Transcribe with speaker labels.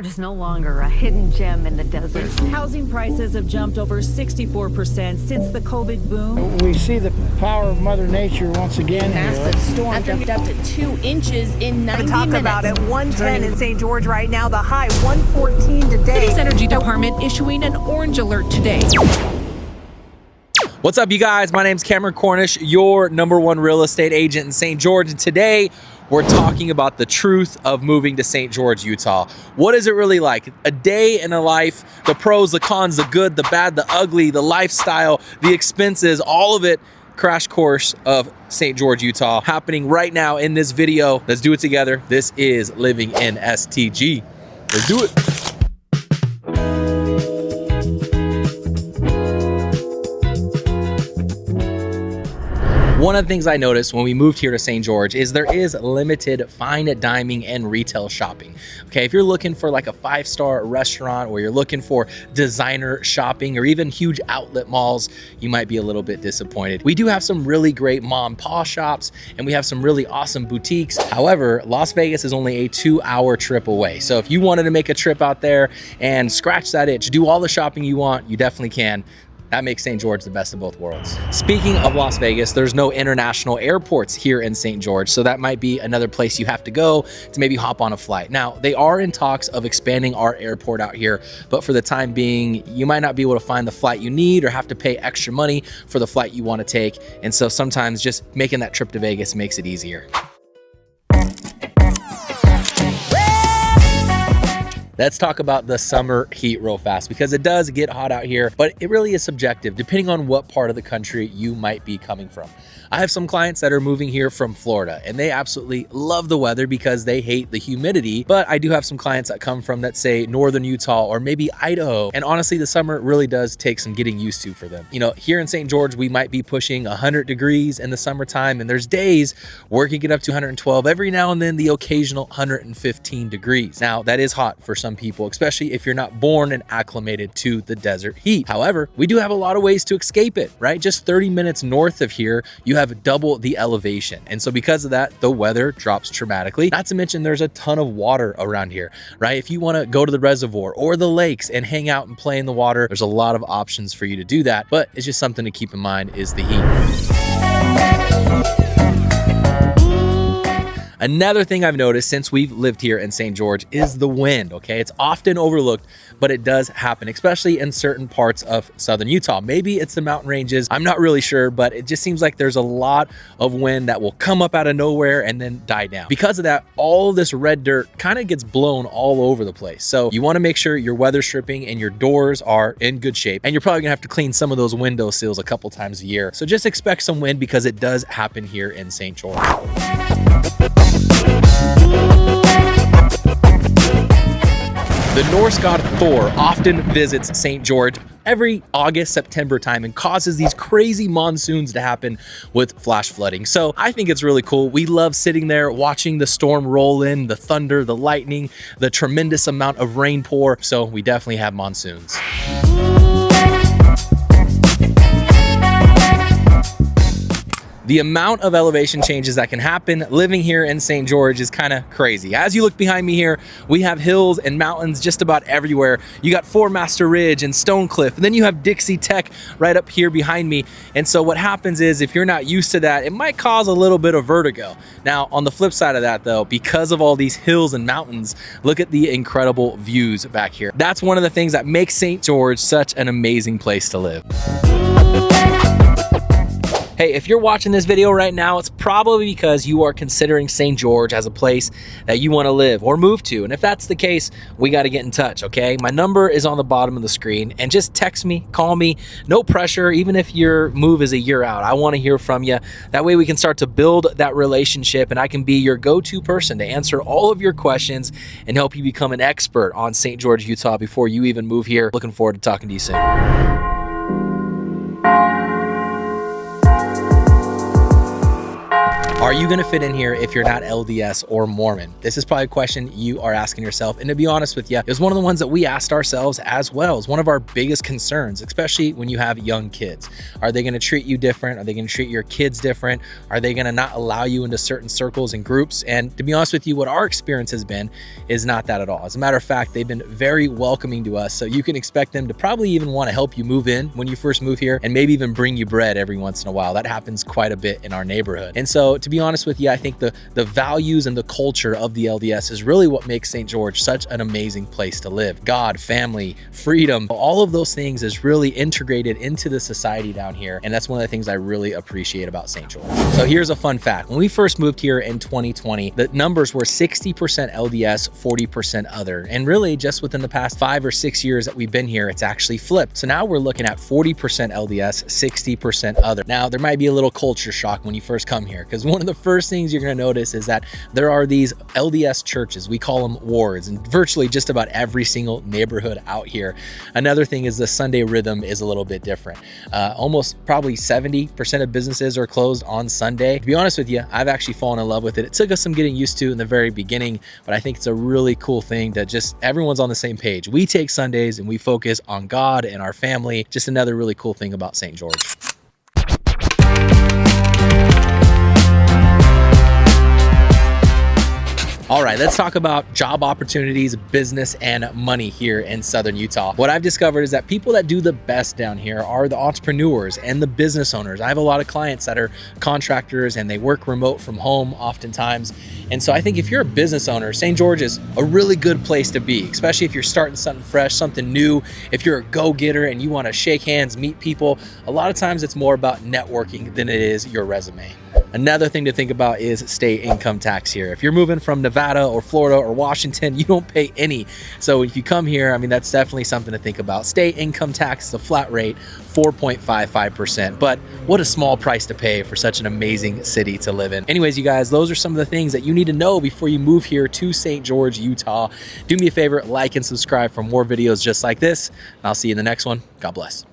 Speaker 1: is no longer a hidden gem in the desert.
Speaker 2: Housing prices have jumped over 64% since the COVID boom.
Speaker 3: We see the power of Mother Nature once again.
Speaker 4: Massive storm dumped up to 2 inches in 90 minutes.
Speaker 5: Talk about it. 110 in St. George right now. The high 114 today.
Speaker 6: City's Energy Department issuing an orange alert today.
Speaker 7: What's up, you guys? My name's Cameron Cornish, your #1 real estate agent in St. George, and today we're talking about the truth of moving to St. George, Utah. What is it really like? A day in a life, the pros, the cons, the good, the bad, the ugly, the lifestyle, the expenses, all of it. Crash course of St. George, Utah, happening right now in this video. Let's do it together. This is Living in STG. Let's do it. One of the things I noticed when we moved here to St. George is there is limited fine dining and retail shopping. Okay, if you're looking for like a 5-star restaurant, or you're looking for designer shopping, or even huge outlet malls, you might be a little bit disappointed. We do have some really great mom and pop shops, and we have some really awesome boutiques. However, Las Vegas is only a 2-hour trip away. So if you wanted to make a trip out there and scratch that itch, do all the shopping you want, you definitely can. That makes St. George the best of both worlds. Speaking of Las Vegas, there's no international airports here in St. George, so that might be another place you have to go to maybe hop on a flight. Now, they are in talks of expanding our airport out here, but for the time being, you might not be able to find the flight you need or have to pay extra money for the flight you want to take. And so sometimes just making that trip to Vegas makes it easier. Let's talk about the summer heat real fast, because it does get hot out here, but it really is subjective depending on what part of the country you might be coming from. I have some clients that are moving here from Florida, and they absolutely love the weather because they hate the humidity. But I do have some clients that come from, let's say, northern Utah or maybe Idaho. And honestly, the summer really does take some getting used to for them. You know, here in St. George, we might be pushing 100 degrees in the summertime, and there's days where it can get up to 112, every now and then the occasional 115 degrees. Now, that is hot for some people, especially if you're not born and acclimated to the desert heat. However, we do have a lot of ways to escape it, right? Just 30 minutes north of here, you have double the elevation. And so because of that, the weather drops dramatically. Not to mention there's a ton of water around here, right? If you want to go to the reservoir or the lakes and hang out and play in the water, there's a lot of options for you to do that. But it's just something to keep in mind is the heat. Another thing I've noticed since we've lived here in St. George is the wind, okay? It's often overlooked, but it does happen, especially in certain parts of southern Utah. Maybe it's the mountain ranges, I'm not really sure, but it just seems like there's a lot of wind that will come up out of nowhere and then die down. Because of that, all this red dirt kind of gets blown all over the place. So you want to make sure your weather stripping and your doors are in good shape, and you're probably gonna have to clean some of those window sills a couple times a year. So just expect some wind because it does happen here in St. George. The Norse god Thor often visits St. George every August, September time and causes these crazy monsoons to happen with flash flooding. So I think it's really cool. We love sitting there watching the storm roll in, the thunder, the lightning, the tremendous amount of rain pour. So we definitely have monsoons. The amount of elevation changes that can happen living here in St. George is kind of crazy. As you look behind me here, we have hills and mountains just about everywhere. You got Four Master Ridge and Stone Cliff, and then you have Dixie Tech right up here behind me. And so what happens is if you're not used to that, it might cause a little bit of vertigo. Now, on the flip side of that though, because of all these hills and mountains, look at the incredible views back here. That's one of the things that makes St. George such an amazing place to live. Hey, if you're watching this video right now, it's probably because you are considering St. George as a place that you want to live or move to. And if that's the case, we got to get in touch, okay? My number is on the bottom of the screen, and just text me, call me, no pressure, even if your move is a year out. I want to hear from you. That way we can start to build that relationship, and I can be your go-to person to answer all of your questions and help you become an expert on St. George, Utah before you even move here. Looking forward to talking to you soon. Are you going to fit in here if you're not LDS or Mormon? This is probably a question you are asking yourself. And to be honest with you, it was one of the ones that we asked ourselves as well. It's one of our biggest concerns, especially when you have young kids. Are they going to treat you different? Are they going to treat your kids different? Are they going to not allow you into certain circles and groups? And to be honest with you, what our experience has been is not that at all. As a matter of fact, they've been very welcoming to us. So you can expect them to probably even want to help you move in when you first move here, and maybe even bring you bread every once in a while. That happens quite a bit in our neighborhood. And so to be honest with you, I think the values and the culture of the LDS is really what makes St. George such an amazing place to live. God, family, freedom, all of those things is really integrated into the society down here. And that's one of the things I really appreciate about St. George. So here's a fun fact. When we first moved here in 2020, the numbers were 60% LDS, 40% other. And really just within the past 5 or 6 years that we've been here, it's actually flipped. So now we're looking at 40% LDS, 60% other. Now there might be a little culture shock when you first come here, because one of the first things you're going to notice is that there are these LDS churches. We call them wards, and virtually just about every single neighborhood out here. Another thing is the Sunday rhythm is a little bit different. Almost probably 70% of businesses are closed on Sunday. To be honest with you, I've actually fallen in love with it. It took us some getting used to in the very beginning, but I think it's a really cool thing that just everyone's on the same page. We take Sundays and we focus on God and our family. Just another really cool thing about St. George. All right, let's talk about job opportunities, business, and money here in Southern Utah. What I've discovered is that people that do the best down here are the entrepreneurs and the business owners. I have a lot of clients that are contractors and they work remote from home oftentimes. And so I think if you're a business owner, St. George is a really good place to be, especially if you're starting something fresh, something new. If you're a go-getter and you want to shake hands, meet people, a lot of times it's more about networking than it is your resume. Another thing to think about is state income tax here. If you're moving from Nevada or Florida or Washington, you don't pay any. So if you come here, I mean, that's definitely something to think about. State income tax is a flat rate, 4.55%. But what a small price to pay for such an amazing city to live in. Anyways, you guys, those are some of the things that you need to know before you move here to St. George, Utah. Do me a favor, like and subscribe for more videos just like this. And I'll see you in the next one. God bless.